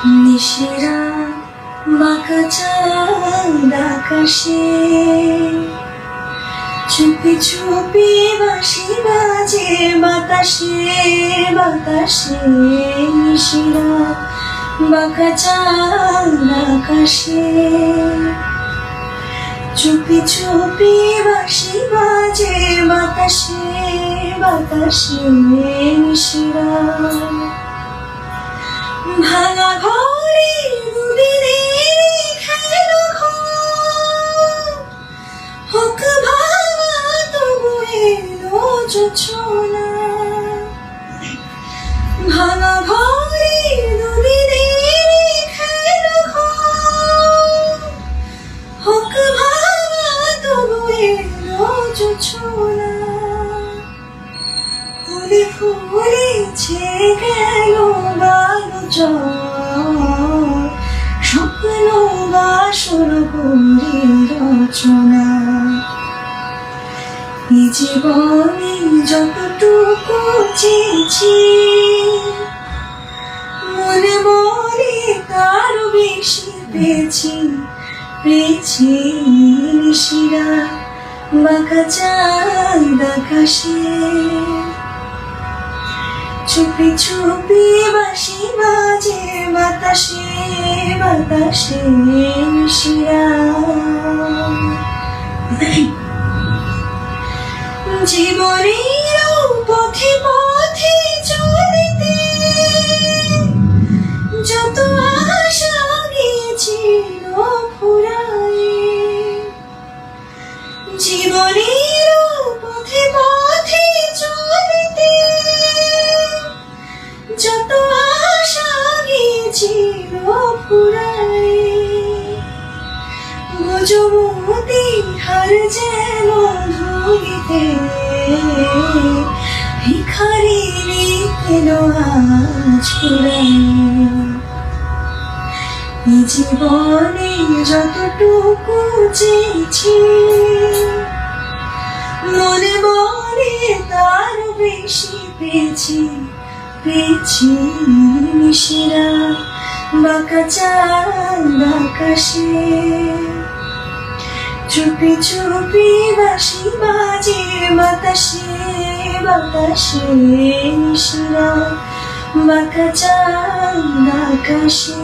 নিশিরা বাঁকা চাঁদ আকাশে, চুপি চুপি বাঁশি বাজে বাতাসে বাতাসে। নিশিরা বাঁকা চাঁদ আকাশে, চুপি চুপি বাঁশি বাজে বাতাসে বাতাসে। নিশিরা ভাঙা ঘরে দুদিনের খেলো হোক ভাঙা তবু এলো যোছনা। ভাঙা ঘরে দুদিনের খেলো হোক ভাঙা তবু এলো যোছনা। ফুলে ফুলেছে গেল স্বপ্ন বাসর করি রচনা। এই জীবনে যতটুকু চেয়েছি, মনে মনে তার বেশি পেয়েছি পেয়েছি। নিশিরা বাঁকা চাঁদ আকাশে, চুপি চুপি বাঁশি বাজে বাতাসে বাতাসে। নিশিরা জীবনের পথে পথে চলিতে যত আশা গিয়েছিল ফুরায়ে। জীবনের পথে পথে চলিতে যত আশা গিয়েছিল ফুরায়ে। গজমতি হার যেন ধুলিতে ভিখারি পেল আজ ফুরায়ে। এই জীবনে যতটুকু চেয়েছি, মনে মনে তার বেশি পেয়েছি পেয়েছি। নিশিরা বাঁকা চাঁদ আকাশে, চুপি চুপি বাঁশি বাজে বাতাসে বাতাসে। নিশিরা বাঁকা চাঁদ আকাশে।